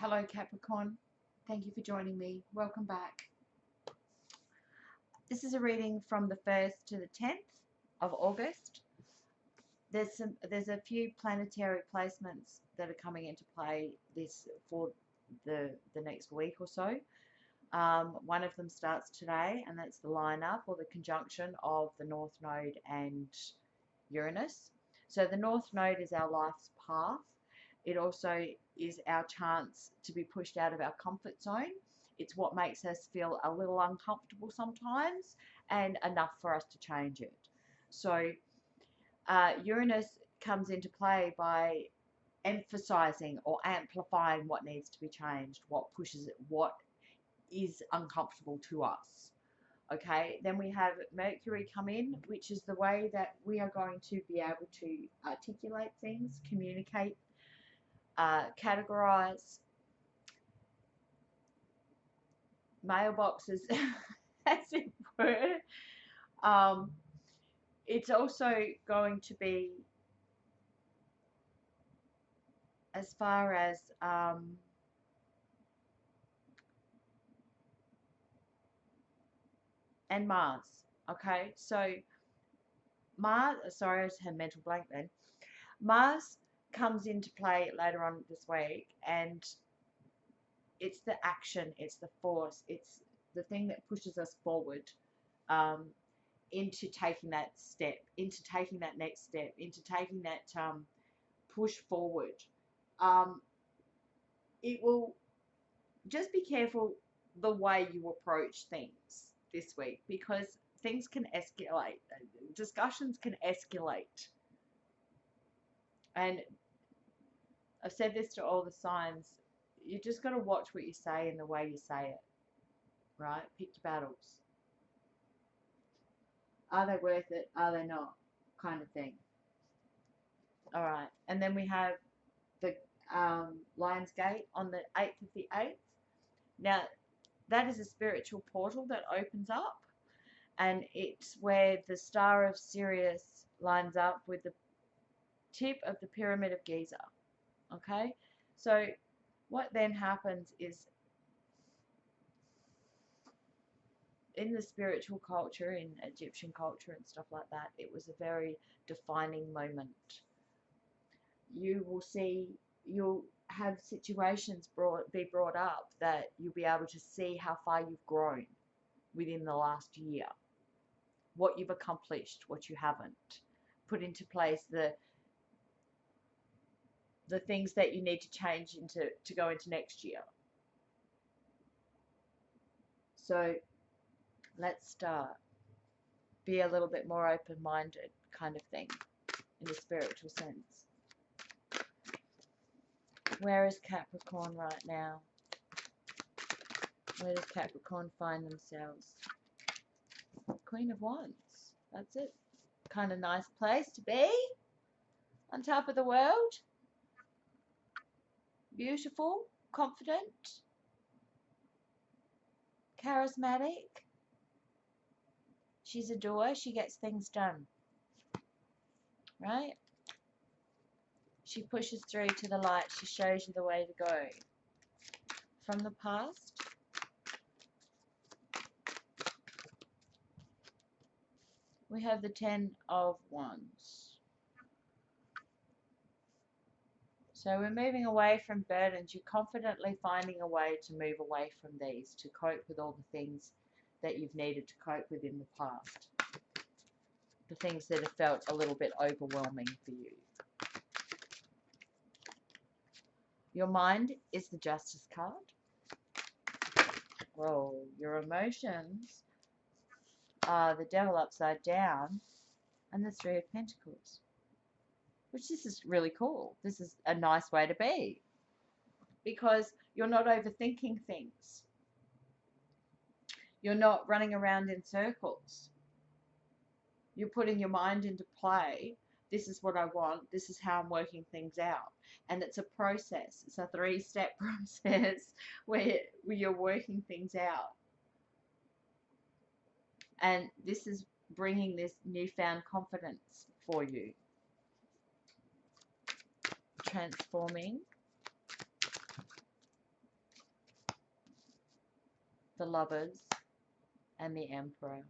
Hello Capricorn, thank you for joining me. Welcome back. This is a reading from the 1st to the 10th of August. There's a few planetary placements that are coming into play for the next week or so. One of them starts today, and that's the line-up or the conjunction of the North Node and Uranus. So the North Node is our life's path. It also is our chance to be pushed out of our comfort zone. It's what makes us feel a little uncomfortable sometimes and enough for us to change it. So Uranus comes into play by emphasizing or amplifying what needs to be changed, what pushes it, what is uncomfortable to us. Okay, then we have Mercury come in, which is the way that we are going to be able to articulate things, communicate, categorize mailboxes, as it were. It's also going to be as far as and Mars. Okay, so Mars, sorry, I just had a mental blank then. Mars comes into play later on this week, and it's the action, it's the force, it's the thing that pushes us forward into taking that step, into taking that next step, into taking that push forward. It will just be careful the way you approach things this week, because things can escalate, discussions can escalate. And I've said this to all the signs, you just got to watch what you say and the way you say it, right? Pick your battles. Are they worth it? Are they not? Kind of thing. All right. And then we have the Lion's Gate on the 8th of the 8th. Now, that is a spiritual portal that opens up, and it's where the star of Sirius lines up with the tip of the Pyramid of Giza. Okay? So what then happens is, in the spiritual culture, in Egyptian culture and stuff like that, it was a very defining moment. You will see, you'll have situations be brought up that you'll be able to see how far you've grown within the last year, what you've accomplished, what you haven't, put into place the things that you need to change to go into next year. So let's start. Be a little bit more open-minded, kind of thing, in a spiritual sense. Where is Capricorn right now? Where does Capricorn find themselves? Queen of Wands. That's it. Kind of nice place to be. On top of the world. Beautiful. Confident. Charismatic. She's a doer. She gets things done. Right? She pushes through to the light. She shows you the way to go. From the past, we have the 10 of Wands. So we're moving away from burdens. You're confidently finding a way to move away from these, to cope with all the things that you've needed to cope with in the past. The things that have felt a little bit overwhelming for you. Your mind is the Justice card. Whoa, your emotions are the Devil upside down and the Three of Pentacles. Which, this is really cool. This is a nice way to be, because you're not overthinking things. You're not running around in circles. You're putting your mind into play. This is what I want. This is how I'm working things out. And it's a process. It's a 3-step process where you're working things out. And this is bringing this newfound confidence for you. Transforming the Lovers, and the Emperor.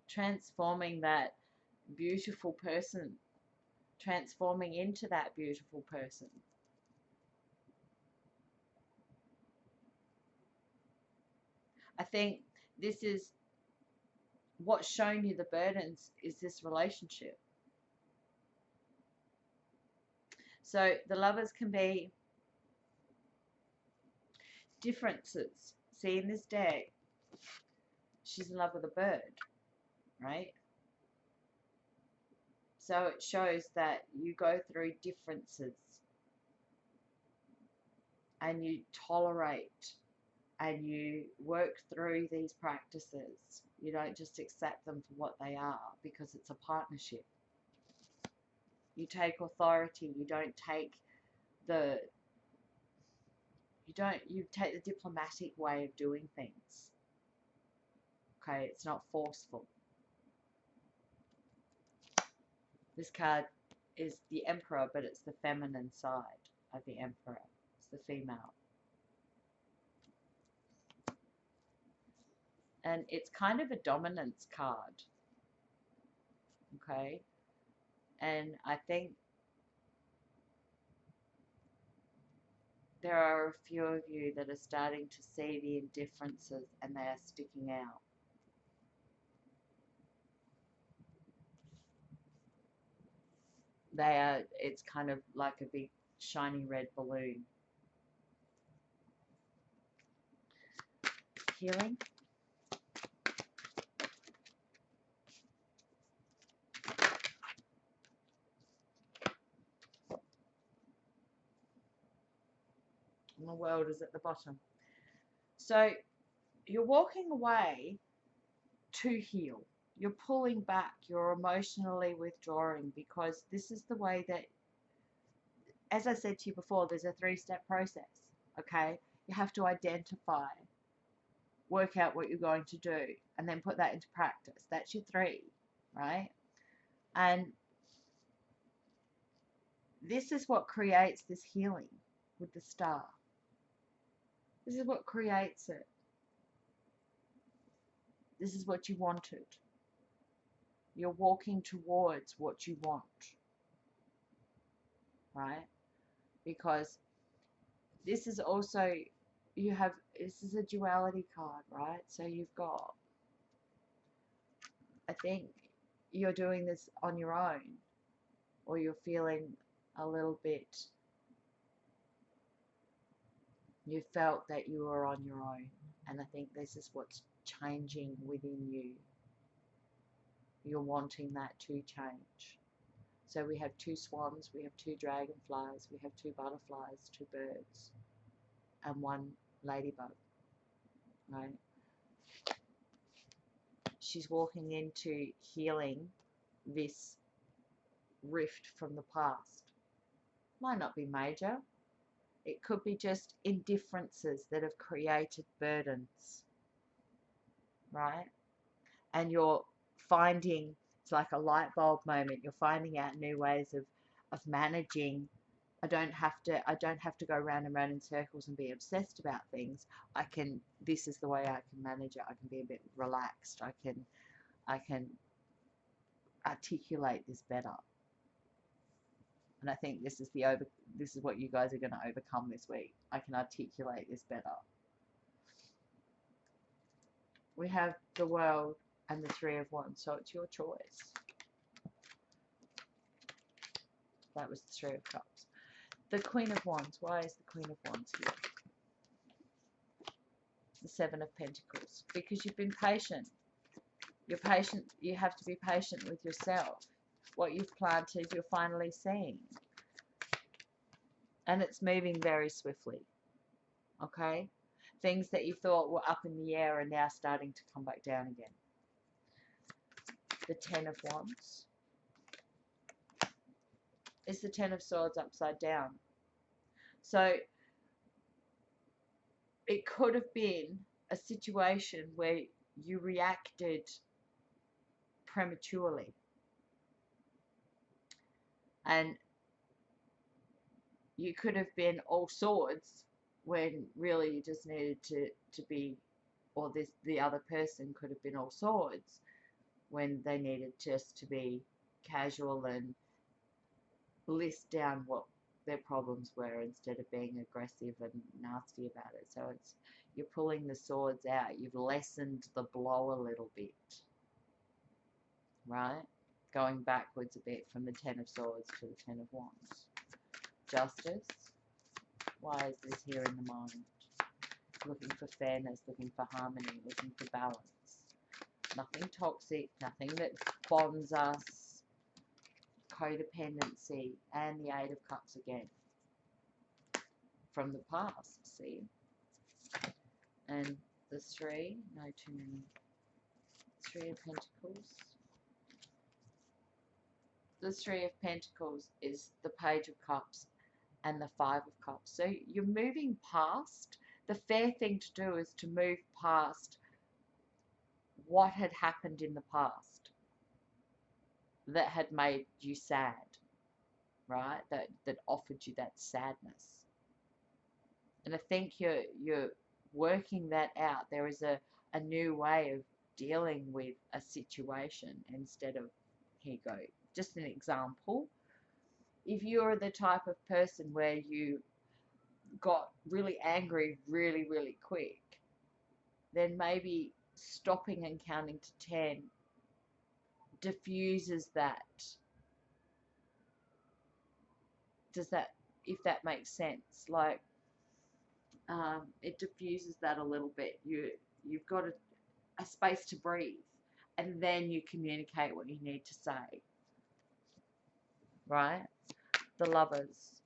Transforming that beautiful person, transforming into that beautiful person. I think this is what's shown you the burdens, is this relationship. So the Lovers can be differences. See, in this deck, she's in love with a bird, right? So it shows that you go through differences and you tolerate and you work through these practices. You don't just accept them for what they are, because it's a partnership. You take authority. You don't take the you take the diplomatic way of doing things. Okay, it's not forceful. This card is the Emperor, but it's the feminine side of the Emperor. It's the female. And it's kind of a dominance card. Okay? And I think there are a few of you that are starting to see the indifferences and they are sticking out. They are, it's kind of like a big shiny red balloon. Healing. And the world is at the bottom. So you're walking away to heal. You're pulling back. You're emotionally withdrawing, because this is the way that, as I said to you before, there's a 3-step process. Okay? You have to identify, work out what you're going to do, and then put that into practice. That's your 3, right? And this is what creates this healing with the star. This is what creates it. This is what you wanted. You're walking towards what you want, right? Because this is also, this is a duality card, right? So you've got, I think you're doing this on your own, or you're feeling a little bit, you felt that you were on your own. And I think this is what's changing within you. You're wanting that to change. So we have 2 swans, we have 2 dragonflies, we have 2 butterflies, 2 birds, and 1 ladybug, right? She's walking into healing this rift from the past. Might not be major. It could be just indifferences that have created burdens, right? And you're finding, it's like a light bulb moment. You're finding out new ways of managing. I don't have to go round and round in circles and be obsessed about things. This is the way I can manage it. I can be a bit relaxed. I can articulate this better. And I think this is what you guys are going to overcome this week. I can articulate this better. We have the World and the 3 of Wands, so it's your choice. That was the 3 of Cups. The Queen of Wands. Why is the Queen of Wands here? The 7 of Pentacles. Because you've been patient. You're patient. You have to be patient with yourself. What you've planted, you're finally seeing. And it's moving very swiftly. Okay? Things that you thought were up in the air are now starting to come back down again. The 10 of Wands. It's the 10 of Swords upside down. So it could have been a situation where you reacted prematurely. And you could have been all swords when really you just needed to be or the other person could have been all swords when they needed just to be casual and list down what their problems were instead of being aggressive and nasty about it. So you're pulling the swords out. You've lessened the blow a little bit, right? Going backwards a bit from the Ten of Swords to the Ten of Wands. Justice. Why is this here in the mind? Looking for fairness, looking for harmony, looking for balance. Nothing toxic, nothing that bonds us. Codependency, and the Eight of Cups again. From the past, see? And the Three, no too many. Three of Pentacles. The Three of Pentacles is the Page of Cups and the Five of Cups. So you're moving past. The fair thing to do is to move past what had happened in the past that had made you sad, right? That offered you that sadness. And I think you're working that out. There is a new way of dealing with a situation instead of, here you go, just an example. If you're the type of person where you got really angry really, really quick, then maybe stopping and counting to 10 diffuses that. Does that, if that makes sense? Like, it diffuses that a little bit. You've got a space to breathe, and then you communicate what you need to say, right? The Lovers.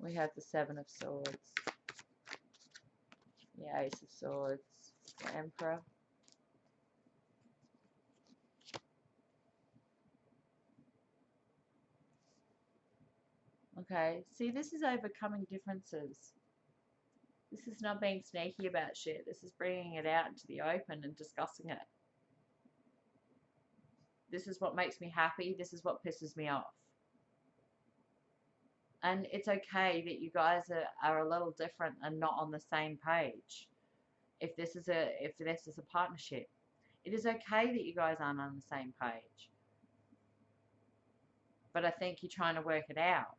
We have the Seven of Swords, the Ace of Swords, the Emperor. Okay, see, this is overcoming differences. This is not being sneaky about shit. This is bringing it out into the open and discussing it. This is what makes me happy. This is what pisses me off. And it's okay that you guys are a little different and not on the same page. If this is a partnership, it is okay that you guys aren't on the same page. But I think you're trying to work it out.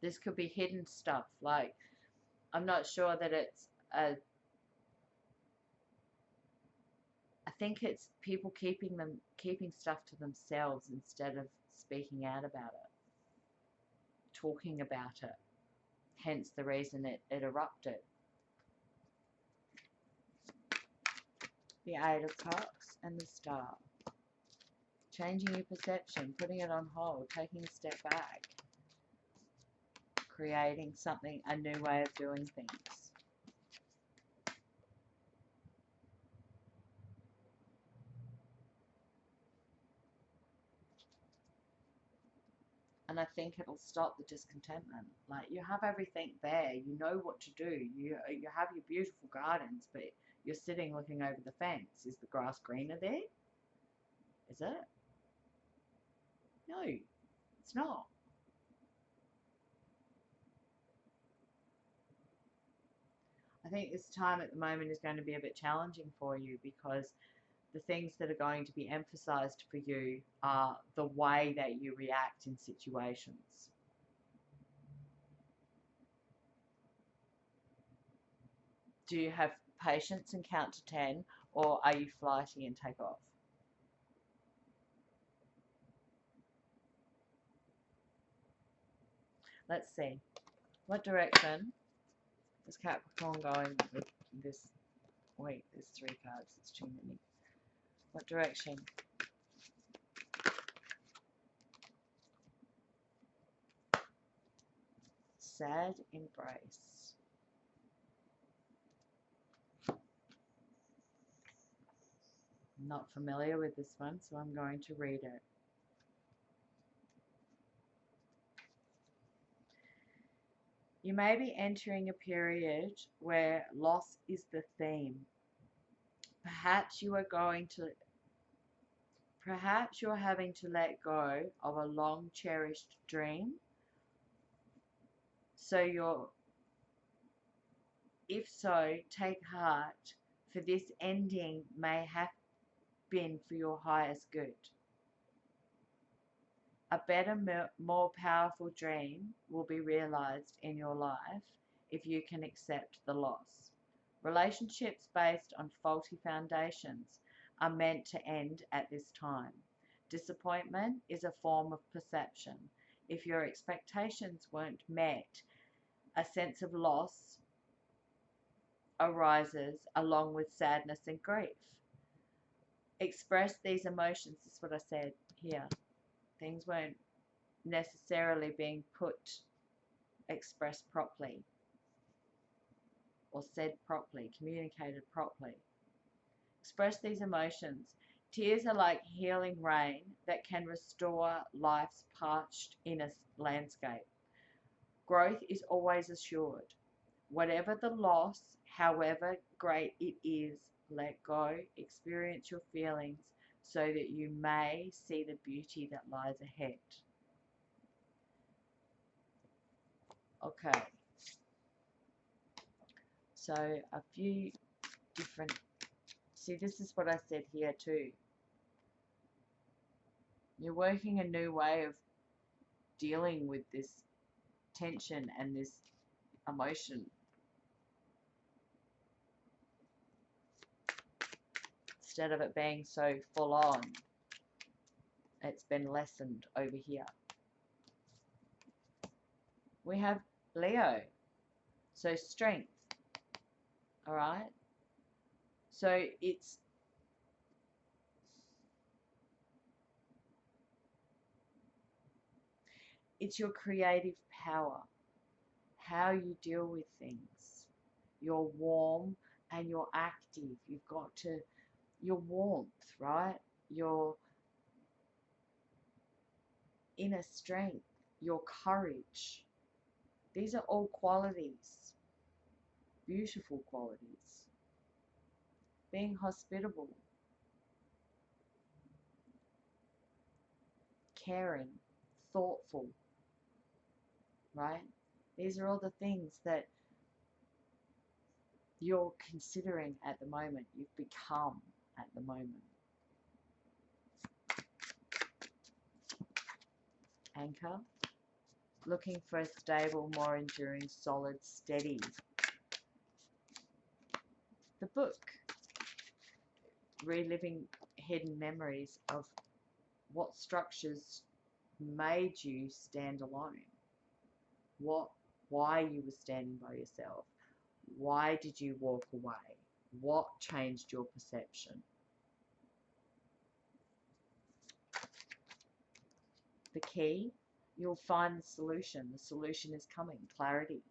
This could be hidden stuff. Like, I'm not sure that it's a... I think it's people keeping stuff to themselves instead of speaking out about it, talking about it. Hence the reason it erupted. The Eight of Cups and the Star. Changing your perception, putting it on hold, taking a step back, creating something, a new way of doing things. And I think it'll stop the discontentment. Like, you have everything there. You know what to do. You have your beautiful gardens, but you're sitting looking over the fence. Is the grass greener there? Is it? No, it's not. I think this time at the moment is going to be a bit challenging for you, because the things that are going to be emphasized for you are the way that you react in situations. Do you have patience and count to 10, or are you flighty and take off? Let's see. What direction is Capricorn going with this? Wait, there's 3 cards. It's too many. What direction? Sad embrace. I'm not familiar with this one, so I'm going to read it. You may be entering a period where loss is the theme. Perhaps you are going to Perhaps you're having to let go of a long cherished dream. If so, take heart, for this ending may have been for your highest good. A better, more powerful dream will be realized in your life if you can accept the loss. Relationships based on faulty foundations are meant to end at this time. Disappointment is a form of perception. If your expectations weren't met, a sense of loss arises along with sadness and grief. Express these emotions, this is what I said here. Things weren't necessarily being expressed properly or said properly, communicated properly. Express these emotions. Tears are like healing rain that can restore life's parched inner landscape. Growth is always assured. Whatever the loss, however great it is, let go, experience your feelings so that you may see the beauty that lies ahead. Okay. So a few different, see, this is what I said here too. You're working a new way of dealing with this tension and this emotion. Instead of it being so full on, it's been lessened over here. We have Leo, so strength, all right? So it's your creative power, how you deal with things. You're warm and you're active. You've got to, your warmth, right? Your inner strength, your courage. These are all qualities, beautiful qualities. Being hospitable, caring, thoughtful, right? These are all the things that you're considering at the moment, you've become at the moment. Anchor, looking for a stable, more enduring, solid, steady. The book, reliving hidden memories of what structures made you stand alone, why you were standing by yourself, why did you walk away, what changed your perception. The key, you'll find the solution. The solution is coming. Clarity.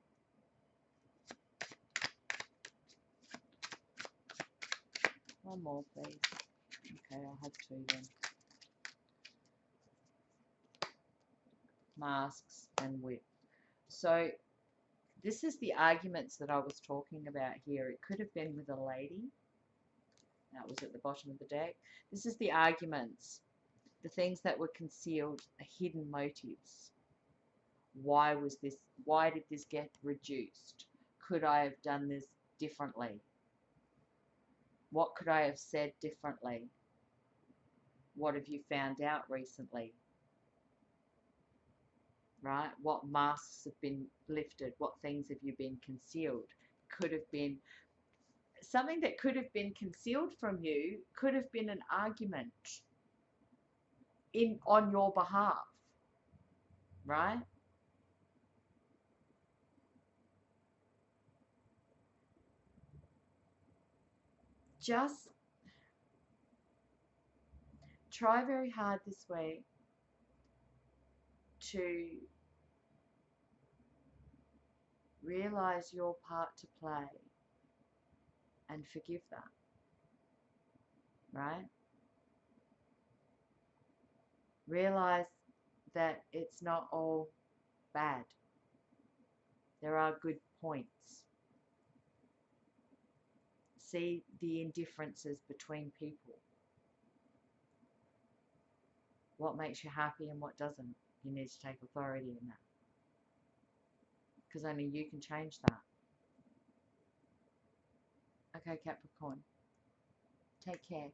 One more, please. Okay, I'll have two then. Masks and whip. So this is the arguments that I was talking about here. It could have been with a lady. That was at the bottom of the deck. This is the arguments. The things that were concealed, the hidden motives. Why did this get reduced? Could I have done this differently? What could I have said differently? What have you found out recently? Right? What masks have been lifted? What things have you been concealed? Could have been something that could have been concealed from you, could have been an argument on your behalf, right? Just try very hard this week to realize your part to play and forgive that, right? Realize that it's not all bad. There are good points. See the indifferences between people. what makes you happy and what doesn't. You need to take authority in that, because only you can change that. Okay, Capricorn, take care.